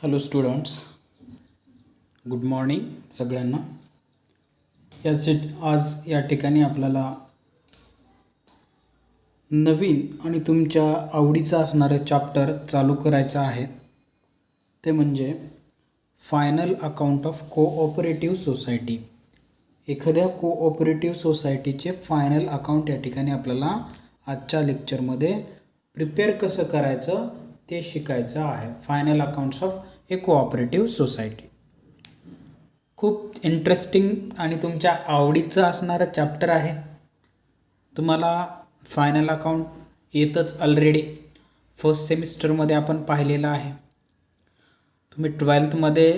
Hello students, good morning सगळ्यांना. आज या ठिकाणी आपल्याला नवीन आणि तुमच्या आवडीचं असणारं चॅप्टर चालू करायचं आहे. ते म्हणजे final account of cooperative society. एखाद्या कोऑपरेटिव्ह सोसायटीचे फायनल अकाउंट या ठिकाणी आपल्याला आजच्या लेक्चरमध्ये प्रिपेअर कसं करायचं ते शिकायचं आहे. Final accounts of a cooperative society खूप इंटरेस्टिंग आणि तुमच्या आवडीचं असणारं चॅप्टर आहे. तुम्हाला फायनल अकाउंट येतच ऑलरेडी. फर्स्ट सेमिस्टरमध्ये आपण पाहिलेलं आहे. तुम्ही 12thमध्ये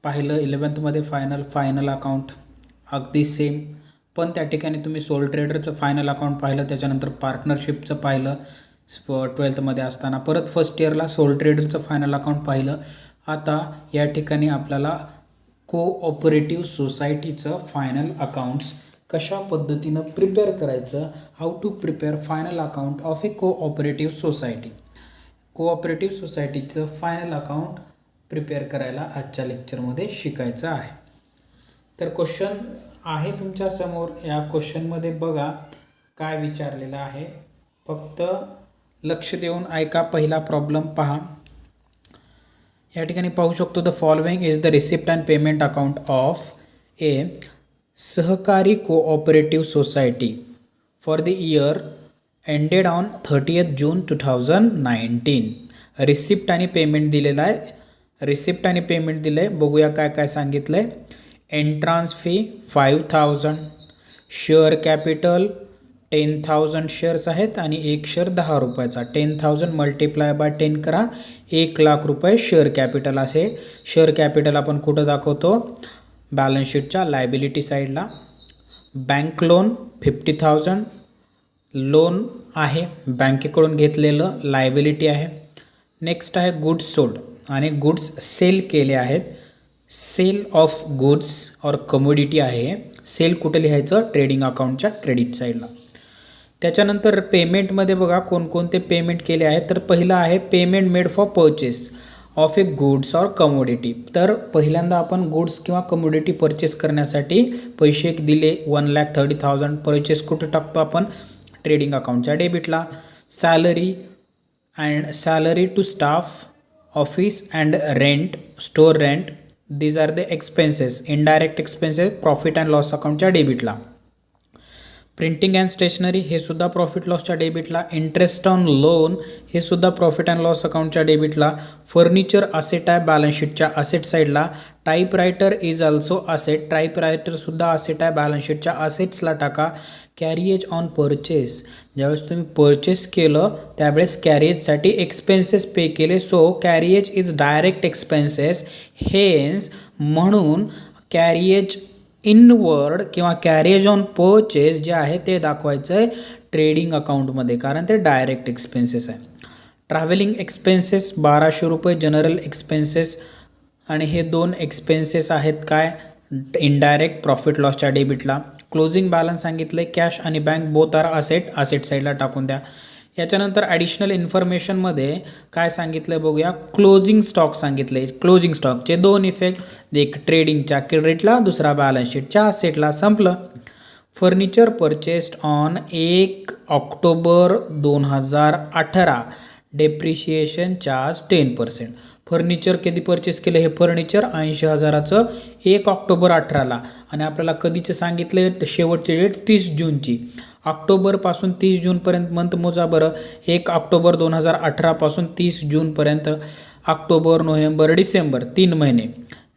पाहिलं, 11thमध्ये फायनल अकाउंट अगदी सेम. पण त्या ठिकाणी तुम्ही सोल ट्रेडरचं फायनल अकाउंट पाहिलं, त्याच्यानंतर पार्टनरशिपचं पाहिलं 12thमध्ये असताना. परत फर्स्ट इयरला सोल ट्रेडरचं फायनल अकाउंट पाहिलं. आता या ठिकाणी आपल्याला कोऑपरेटिव्ह सोसायटीचं फायनल अकाउंट्स कशा पद्धतीनं प्रिपेअर करायचं, how to prepare final account of a cooperative society. Cooperative सोसायटीचं फायनल अकाउंट प्रिपेअर करायला आजच्या लेक्चरमध्ये शिकायचं आहे. तर क्वेश्चन आहे तुमच्यासमोर. या क्वेश्चनमध्ये बघा काय विचारलेलं आहे. फक्त लक्ष देऊन ऐका. पहिला प्रॉब्लेम पहा. या ठिकाणी पाहू शकतो, the following is the receipt and payment account of a सहकारी cooperative society for the year ended on 30th June 2019. Receipt आणि पेमेंट दिलेला आहे. रिसिप्ट आणि पेमेंट दिलं आहे. बघूया काय काय सांगितलं आहे. Entrance fee 5,000, share capital 10,000 shares आहेत आणि एक शेअर 10 रुपयाचा. 10,000 मल्टिप्लाय बाय 10 करा, 1,00,000 रुपये शेअर कॅपिटल असे. शेअर कॅपिटल आपण कुठं दाखवतो? बॅलन्स शीटच्या लायबिलिटी साईडला. बँक लोन 50,000 लोन आहे, बँकेकडून घेतलेलं, लायबिलिटी आहे. नेक्स्ट आहे गुड्स सोल्ड आणि गुड्स सेल केले आहेत. सेल ऑफ गुड्स और कमोडिटी आहे. सेल कुठे लिहायचं? ट्रेडिंग अकाउंटच्या क्रेडिट साईडला. त्याच्यानंतर पेमेंटमध्ये बघा कोणकोणते पेमेंट केले आहेत. तर पहिलं आहे payment made for purchase of A goods और कमोडिटी. तर पहिल्यांदा आपण गुड्स किंवा कमोडिटी परचेस करण्यासाठी पैसे दिले 1,30,000. परचेस कुठे टाकतो आपण? ट्रेडिंग अकाउंटच्या डेबिटला. Salary to staff, office and rent, store rent, these are the expenses. Indirect expenses profit and loss अकाउंटच्या डेबिटला. प्रिंटिंग अँड स्टेशनरी हे सुद्धा प्रॉफिट लॉसच्या डेबिटला. इंटरेस्ट ऑन लोन हे सुद्धा प्रॉफिट अँड लॉस अकाउंटच्या डेबिटला. फर्निचर असेट आहे बॅलन्स शीटच्या असेट साईडला. Typewriter is also asset. टाईपरायटरसुद्धा असेट आहे, बॅलन्स शीटच्या असेट्सला टाका. कॅरिएज ऑन परचेस, ज्यावेळेस तुम्ही परचेस केलं त्यावेळेस कॅरिएजसाठी एक्सपेन्सेस पे केले. So carriage is direct expenses. Hence म्हणून कॅरिएज इनवर्ड किंवा कॅरिएज ऑन परचेस जे आहे ते दाखवायचं आहे ट्रेडिंग अकाउंटमध्ये, कारण ते डायरेक्ट एक्सपेन्सेस आहे. ट्रॅव्हलिंग एक्सपेन्सेस 1,200 रुपये जनरल एक्सपेन्सेस. आणि हे दोन एक्सपेन्सेस आहेत काय? इनडायरेक्ट प्रॉफिट लॉसच्या डेबिटला. क्लोजिंग बॅलन्स सांगितलं आहे. कॅश आणि bank both are asset, asset साईडला टाकून द्या. याच्यानंतर ॲडिशनल इन्फॉर्मेशनमध्ये काय सांगितलं आहे बघूया. क्लोजिंग स्टॉक सांगितलं आहे. क्लोजिंग स्टॉकचे दोन इफेक्ट, एक ट्रेडिंगच्या क्रेडिटला, दुसरा बॅलन्स शीटच्या असेटला. संपलं. Furniture purchased on 1 October 2018. Depreciation charge 10%. Furniture कधी परचेस केलं? हे फर्निचर 80,000चं 1 ऑक्टोबर 18ला. आणि आपल्याला कधीचं सांगितलं आहे? शेवटची डेट 30 जूनची. ऑक्टोबरपासून 30 जूनपर्यंत मंथ मोजा बरं. 1 ऑक्टोबर 2018पासून 30 जूनपर्यंत. ऑक्टोबर, नोव्हेंबर, डिसेंबर 3 महिने.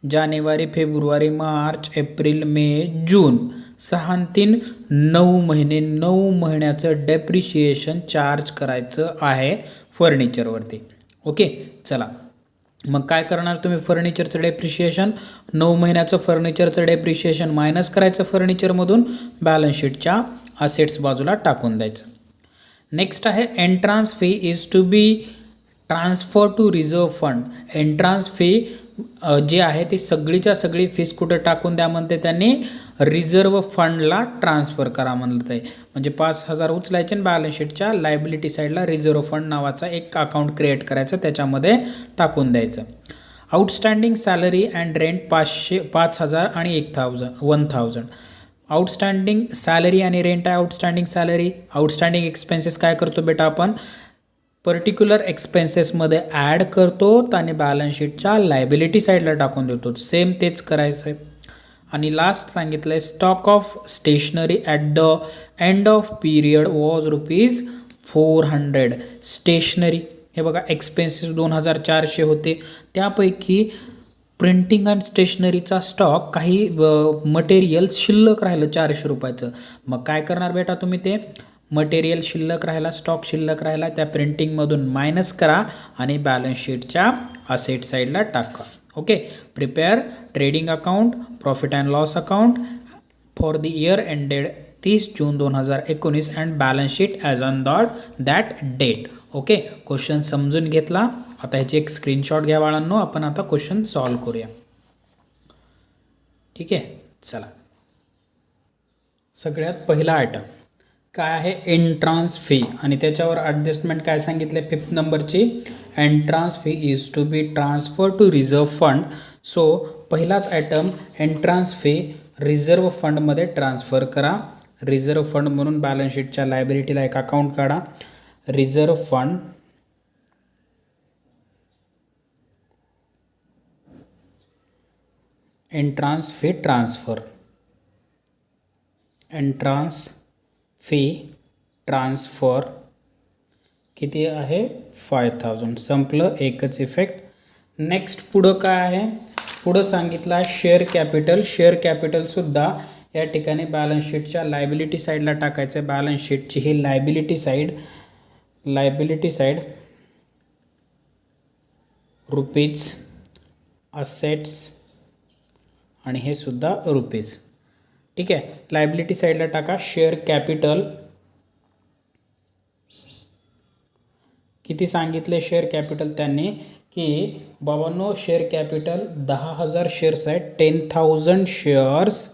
जानेवारी, फेब्रुवारी, मार्च, एप्रिल, मे, जून 6 आणि 3 9 महिने. 9 महिन्याचं डेप्रिशिएशन चार्ज करायचं आहे फर्निचरवरती. ओके, चला मग काय करणार तुम्ही? फर्निचरचं डेप्रिशिएशन 9 महिन्याचं फर्निचरचं डेप्रिशिएशन मायनस करायचं फर्निचरमधून, बॅलन्स शीटच्या असेट्स बाजूला टाकून द्यायचं. नेक्स्ट आहे entrance fee is to be transfer to reserve fund. Entrance fee जी आहे ती सगळीच्या सगळी फीस कुठं टाकून द्या म्हणते त्यांनी? रिझर्व्ह फंडला ट्रान्सफर करा म्हणलं आहे. म्हणजे 5,000 उचलायचे आणि बॅलन्स शीटच्या लायबिलिटी साईडला रिझर्व्ह फंड नावाचा एक अकाउंट क्रिएट करायचं, त्याच्यामध्ये टाकून द्यायचं. आउटस्टँडिंग सॅलरी अँड रेंट 5,000 आणि 1,000. आउटस्टँडिंग सॅलरी आणि रेंट आहे. Outstanding salary. आउटस्टँडिंग एक्सपेन्सेस काय करतो बेटा आपण पर्टिक्युलर एक्सपेन्सेसमध्ये ॲड करतो आणि बॅलन्स शीटच्या लायबिलिटी साईडला टाकून देतो. सेम तेच करायचं आहे. आणि लास्ट सांगितलं आहे stock of stationery at the end of period was ₹400. Stationery हे बघा एक्सपेन्सेस 2,400 होते. त्यापैकी प्रिंटिंग अँड स्टेशनरीचा स्टॉक काही मटेरियल शिल्लक राहिलं ₹400. मग काय करणार बेटा तुम्ही ते मटेरियल शिल्लक राहिला स्टॉक शिल्लक राहिला त्या प्रिंटिंगमधून मायनस करा आणि बॅलन्स शीटच्या असेट साईडला टाका. Okay. Prepare trading account profit and loss account for the year ended 30 June 2019 and balance sheet as on that date. Okay. Question समजून घेतला. आता ह्याची एक स्क्रीनशॉट घ्या बाळांनो. आपण आता क्वेश्चन सॉल्व करूया. ठीक आहे. चला सगळ्यात पहिला आयटम काय आहे एंट्रान्स फी आणि त्याच्यावर ॲडजस्टमेंट काय सांगितले 5th नंबरची entrance fee is to be transfer to reserve fund. So पहिलाच आयटम एंट्रान्स फी रिझर्व्ह फंडमध्ये ट्रान्सफर करा. रिझर्व्ह फंड म्हणून बॅलन्स शीटच्या लायबिलिटीला एक अकाउंट काढा. Reserve fund entrance fee transfer entrance fee transfer किती आहे 5,000. संपलं एकच इफेक्ट. नेक्स्ट पुढं काय आहे पुढं सांगितलं आहे शेअर कॅपिटल. शेअर कॅपिटलसुद्धा या ठिकाणी बॅलन्स शीटच्या लायबिलिटी साईडला टाकायचं आहे. बॅलन्स शीटची ही लायबिलिटी साईड रुपीज असेट्स आणि हे सुद्धा रुपीज. ठीक आहे. लायबिलिटी साईडला टाका. शेअर कॅपिटल किती सांगितले शेअर कॅपिटल त्यांनी की बाबांनो शेअर कॅपिटल 10,000 शेअर्स आहेत. 10,000 शेअर्स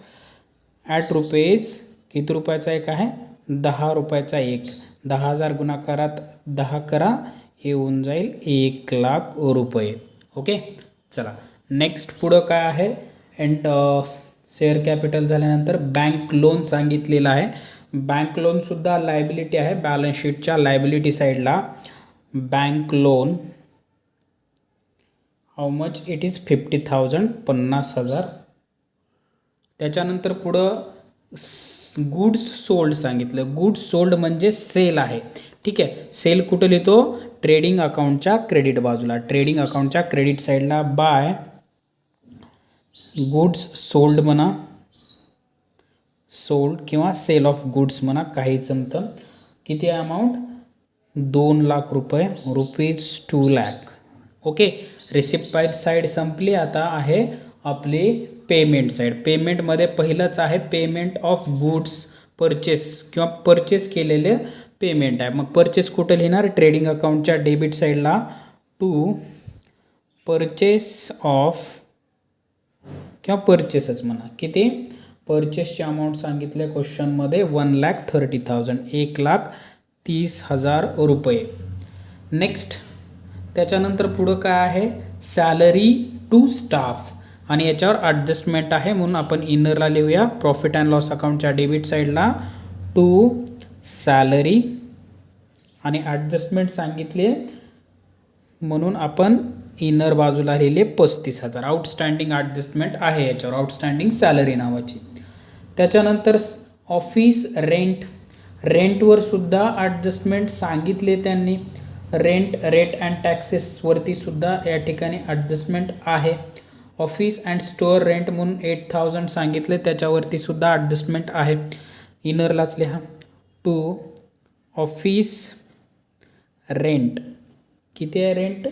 ॲट रुपीज किती रुपयाचा एक आहे 10 रुपयाचा एक. 10,000 गुणाकारात 10 करा हे होऊन जाईल 1,00,000 रुपये. ओके. चला नेक्स्ट पुढं काय आहे शेअर कॅपिटल झाल्यानंतर बँक लोन सांगितलेलं आहे. बँक लोनसुद्धा लायबिलिटी आहे बॅलन्स शीटच्या लायबिलिटी साईडला. Bank loan how much it is 50,000 50,000. त्याच्यानंतर पुढं गुड्स सोल्ड सांगितलं. गुड्स सोल्ड म्हणजे सेल आहे. ठीक आहे. सेल कुठं लिहितो ट्रेडिंग अकाउंटच्या क्रेडिट बाजूला. ट्रेडिंग अकाउंटच्या क्रेडिट साईडला बाय गुड्स सोल्ड म्हणा सोल्ड किंवा सेल ऑफ गुड्स म्हणा काही जमतं. किती आहे अमाऊंट 2,00,000 रुपये ₹2,00,000. ओके. रिसिप्ट साईड संपली. आता आहे आपली पेमेंट साईड. पेमेंटमध्ये पहिलंच आहे पेमेंट ऑफ गुड्स परचेस किंवा परचेस केलेले पेमेंट आहे. मग परचेस कुठं लिहिणार ट्रेडिंग अकाउंटच्या डेबिट साईडला टू परचेस ऑफ किंवा परचेसच म्हणा. किती परचेसची अमाऊंट सांगितले क्वेश्चनमध्ये 1,30,000 1,30,000 रुपये. नेक्स्ट त्याच्यानंतर पुढं काय आहे सॅलरी टू स्टाफ आणि याच्यावर ॲडजस्टमेंट आहे म्हणून आपण इनरला लिहूया. प्रॉफिट अँड लॉस अकाउंटच्या डेबिट साईडला टू सॅलरी आणि ॲडजस्टमेंट सांगितले म्हणून आपण इनर बाजूला लिहिले 35,000. आउटस्टँडिंग ॲडजस्टमेंट आहे याच्यावर आउटस्टँडिंग सॅलरी नावाची. त्याच्यानंतर ऑफिस रेंटवर सुद्धा ॲडजस्टमेंट सांगितले त्यांनी. रेंट रेट अँड टॅक्सेसवरती सुद्धा या ठिकाणी ॲडजस्टमेंट आहे. ऑफिस अँड स्टोअर रेंट म्हणून 8,000 सांगितले त्याच्यावरती सुद्धा ॲडजस्टमेंट आहे. इनरलाच लिहा टू ऑफिस रेंट किती आहे रेंट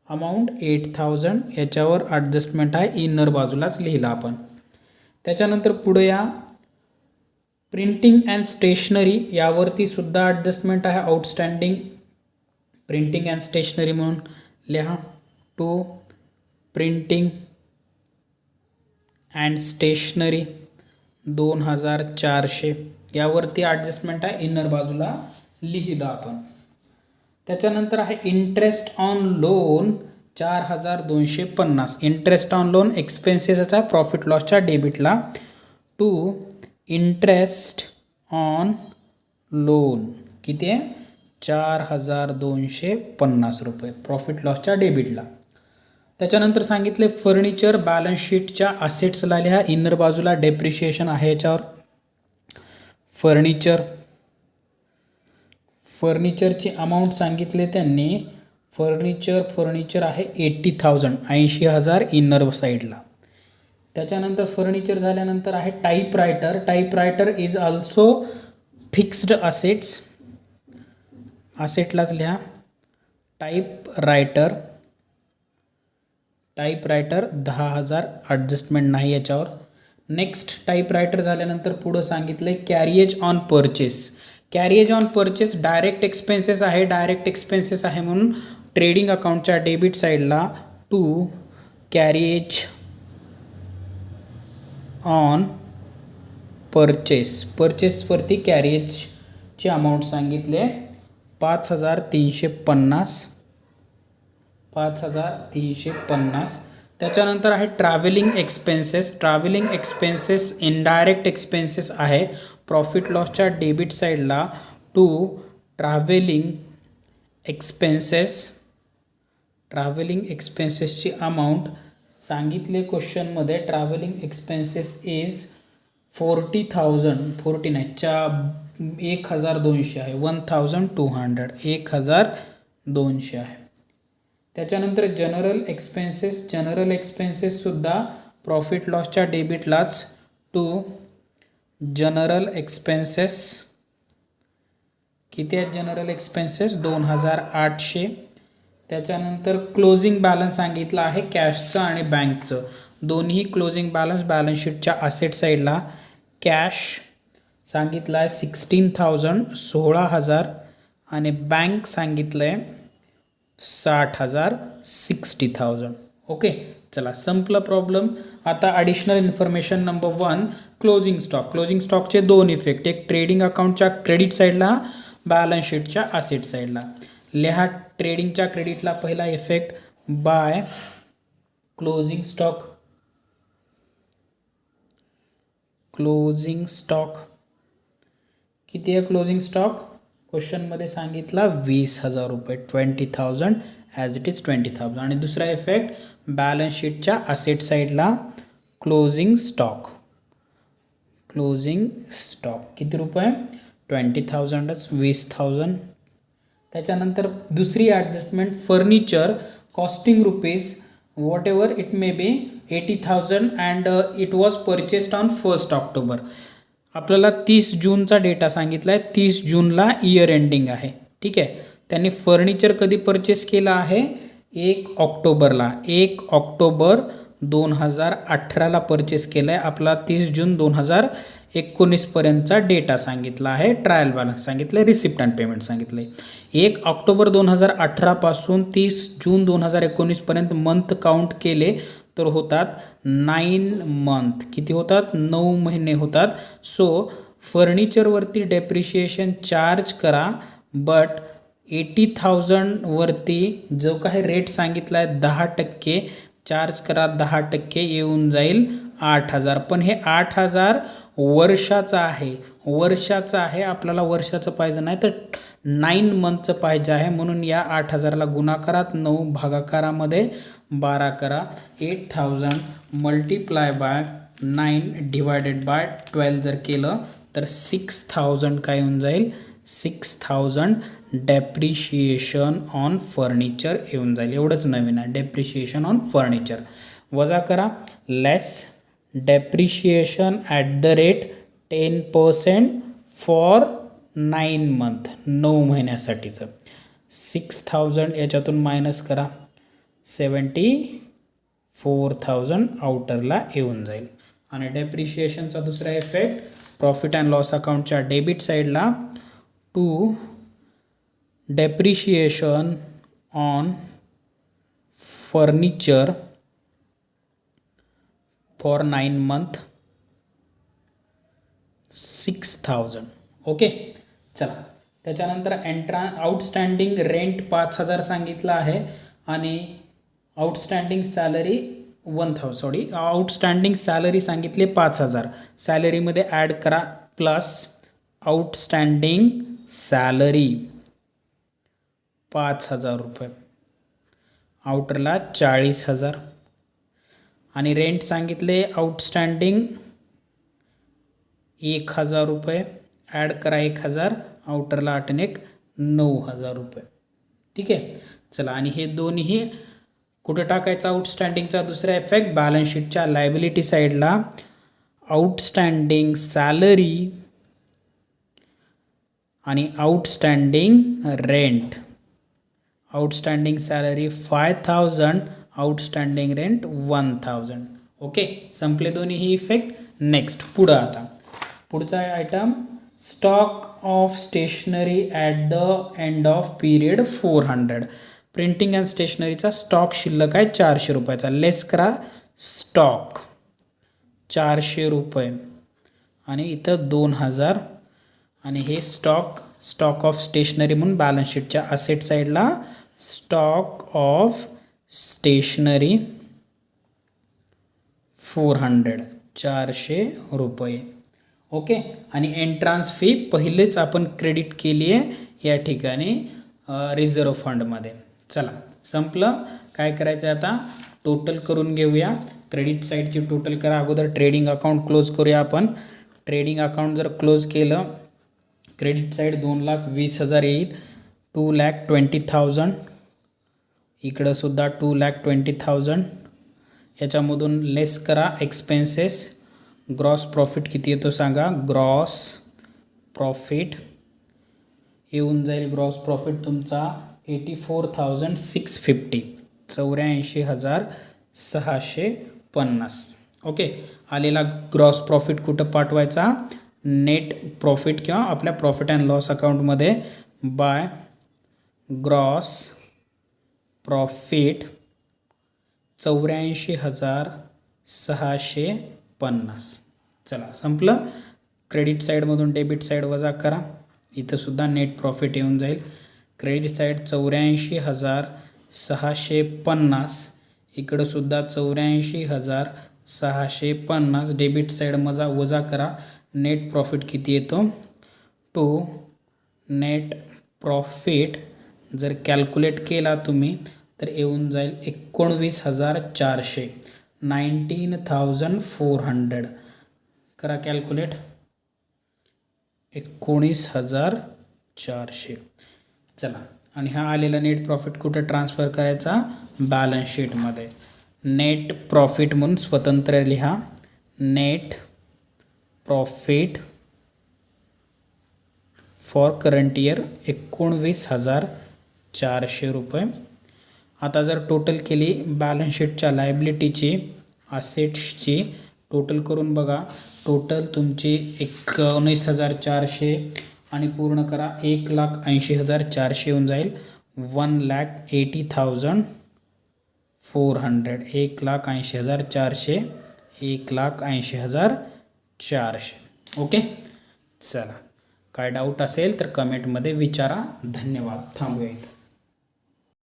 अमाऊंट 8,000 याच्यावर ॲडजस्टमेंट आहे. इनर बाजूलाच लिहिला आपण. त्याच्यानंतर पुढे या प्रिंटिंग अँड स्टेशनरी यावरती सुद्धा ॲडजस्टमेंट आहे. आउटस्टँडिंग प्रिंटिंग अँड स्टेशनरी म्हणून लिहा टू प्रिंटिंग अँड स्टेशनरी 2,400 यावरती ॲडजस्टमेंट आहे. इनर बाजूला लिहिलं आपण. त्याच्यानंतर आहे interest on loan 4250. Interest on loan एक्सपेन्सेसचा प्रॉफिट लॉसच्या डेबिटला टू इंटरेस्ट ऑन लोन किती आहे 4250 रुपये प्रॉफिट लॉसच्या डेबिटला. त्याच्यानंतर सांगितले फर्निचर बॅलन्स शीटच्या असेट्सला लिहा. इनर बाजूला डेप्रिशिएशन आहे याच्यावर. फर्निचरची अमाऊंट सांगितले त्यांनी. फर्निचर आहे 80,000 80,000 इनर साईडला. त्याच्यानंतर फर्निचर झाल्यानंतर आहे टाईपरायटर इज ऑल्सो फिक्स्ड असेटलाच लिहा. टाईपरायटर 10,000 ॲडजस्टमेंट नाही याच्यावर. नेक्स्ट टाईपरायटर झाल्यानंतर पुढं सांगितलं आहे कॅरिएज ऑन परचेस डायरेक्ट एक्सपेन्सेस आहे म्हणून ट्रेडिंग अकाउंटच्या डेबिट साईडला टू कॅरिएज ऑन परचेसवरती कॅरिएजची अमाऊंट सांगितले 5,350. त्याच्यानंतर आहे ट्रॅव्हलिंग एक्सपेन्सेस इनडायरेक्ट एक्सपेन्सेस आहे प्रॉफिट लॉसच्या डेबिट साईडला टू ट्रॅव्हलिंग एक्सपेन्सेसची अमाऊंट सांगितले क्वेश्चनमध्ये. ट्रॅव्हलिंग एक्सपेन्सेस इज 1,200 आहे 1,200 आहे. त्याच्यानंतर जनरल एक्सपेन्सेस सुद्धा प्रॉफिट लॉसच्या डेबिटलाच टू जनरल एक्सपेन्सेस किती आहेत जनरल एक्सपेन्सेस 2,800. त्याच्यानंतर क्लोजिंग बॅलन्स सांगितलं आहे कॅशचं आणि बँकचं. दोन्ही क्लोजिंग बॅलन्स शीटच्या असेट साईडला कॅश सांगितलं आहे 16,000 16,000 आणि बँक सांगितलं आहे 60,000 60,000. ओके चला संपला प्रॉब्लेम. आता ॲडिशनल इन्फॉर्मेशन नंबर 1 क्लोजिंग स्टॉकचे दोन इफेक्ट. एक ट्रेडिंग अकाउंटच्या क्रेडिट साईडला बॅलन्स शीटच्या असेट साईडला लिहा. ट्रेडिंगच्या क्रेडिटला पहिला इफेक्ट बाय क्लोजिंग स्टॉक किती आहे क्लोजिंग स्टॉक क्वेश्चनमध्ये सांगितला 20,000 रुपये 20,000 ॲज इट इज 20,000. आणि दुसरा इफेक्ट बॅलन्स शीटच्या असेट साईडला क्लोजिंग स्टॉक किती रुपये 20,000च 20,000. त्याच्यानंतर दुसरी adjustment furniture costing rupees what ever it may be 80,000 and it was purchased on 1 October. आपल्याला 30 जूनचा डेटा सांगितला आहे. 30 जूनला इयर एंडिंग आहे. ठीक आहे. त्यांनी फर्निचर कधी परचेस केलं आहे 1 ऑक्टोबरला 1 ऑक्टोबर 2018ला परचेस केलं आहे. आपला 30 जून 2019 पर्यंतचा डेटा सांगितला आहे. ट्रायल बॅलन्स सांगितलं आहे. रिसिप्ट अँड पेमेंट सांगितलं आहे. 1 ऑक्टोबर 2018 पासून 30 जून 2019 पर्यंत मंथ काउंट केले तर होतात 9 मंथ. किती होतात 9 महिने होतात. सो फर्निचरवरती डेप्रिशिएशन चार्ज करा बट 80,000 वरती जो काही रेट सांगितला आहे 10% चार्ज करा 10% येऊन जाईल 8,000. पण हे 8,000 वर्षाचं आहे. आपल्याला वर्षाचं पाहिजे नाही तर 9 मंथचं पाहिजे आहे. म्हणून या 8,000ला गुणाकारात 9 भागाकारामध्ये 12 करा. 8,000 मल्टिप्लाय बाय 9 डिवायडेड बाय 12 जर केलं तर 6,000 काय होऊन जाईल 6,000 डेप्रिशिएशन ऑन फर्निचर येऊन जाईल. एवढंच नवीन आहे डेप्रिशिएशन ऑन फर्निचर. वजा करा less depreciation at the rate 10% for 9 month 9 महिन्यासाठीचं 6,000 याच्यातून मायनस करा 74,000 आउटरला येऊन जाईल. आणि डेप्रिशिएशनचा दुसरा इफेक्ट प्रॉफिट अँड लॉस अकाउंटच्या डेबिट साईडला to depreciation on furniture for 9 month 6,000. Okay चला. त्याच्यानंतर आउटस्टँडिंग रेंट 5,000 सांगितलं आहे आणि आउटस्टँडिंग सॅलरी आउटस्टँडिंग सॅलरी सांगितले 5,000. सॅलरीमध्ये ॲड करा प्लस आउटस्टँडिंग सॅलरी 5,000 रुपये. आउटरला 40,000 आणि रेंट सांगितले आउटस्टँडिंग 1,000 रुपये. ॲड करा 1,000. आउटरला 8 आणि 1 9,000 रुपये. ठीक आहे. चला आणि हे दोन्ही कुठं टाकायचा आउटस्टँडिंगचा दुसरा इफेक्ट बॅलन्स शीटच्या लायबिलिटी साईडला. आउटस्टँडिंग सॅलरी आणि outstanding rent. Outstanding salary 5,000, outstanding rent 1,000. Okay, संपले दोन्ही ही इफेक्ट. नेक्स्ट पुढं आता पुढचा item stock of stationery at the end of period 400. Printing and स्टेशनरीचा स्टॉक शिल्लक आहे 400 रुपयाचा. लेस करा स्टॉक 400 रुपये आणि इथं 2,000 आणि हे स्टॉक ऑफ स्टेशनरी म्हणून बॅलन्स शीटच्या असेट साईडला स्टॉक ऑफ स्टेशनरी 400 400 रुपये. ओके, आणि एंट्रान्स फी पहिलेच आपण क्रेडिट केली आहे या ठिकाणी रिझर्व्ह फंडमध्ये. चला संपलं. काय करायचं आता टोटल करून घेऊया. क्रेडिट साईडची टोटल करा. अगोदर ट्रेडिंग अकाउंट क्लोज करूया आपण. ट्रेडिंग अकाउंट जर क्लोज केलं क्रेडिट साईड 2,20,000 येईल. 2,20,000 इकडं सुद्धा 2,20,000. याच्यामधून लेस करा एक्सपेन्सेस. ग्रॉस प्रॉफिट किती येतो सांगा. ग्रॉस प्रॉफिट येऊन जाईल. ग्रॉस प्रॉफिट तुमचा 84,650 84,650. ओके, आलेला ग्रॉस प्रॉफिट कुठं पाठवायचा. नेट प्रॉफिट किंवा आपल्या प्रॉफिट अँड लॉस अकाउंटमध्ये बाय ग्रॉस प्रॉफिट 84,650. चला संपलं. क्रेडिट साईडमधून डेबिट साईड वजा करा. इथं सुद्धा नेट प्रॉफिट येऊन जाईल. Credit side 84,650. इकडं सुद्धा 84,650. डेबिट साईड वजा करा. नेट प्रॉफिट किती येतो. नेट प्रॉफिट जर कॅल्क्युलेट केला तुम्ही तर येऊन जाईल 19,400 19,400. करा कॅल्क्युलेट. 19,400. चला आणि हा आलेला नेट प्रॉफिट कुठं ट्रान्सफर करायचा. बॅलन्स शीटमध्ये. नेट प्रॉफिट म्हणून स्वतंत्र लिहा. Net profit for current year 19,400 रुपये. आता जर टोटल केली बॅलन्स शीटच्या लायबिलिटीची असेट्सची टोटल करून बघा. टोटल तुमची 19,400 आणि पूर्ण करा 1,80,400 येऊन जाईल. 1,80,400 1,80,400 1,80,400. ओके, चला काय डाऊट असेल तर कमेंटमध्ये विचारा. धन्यवाद. थांबूया इथं.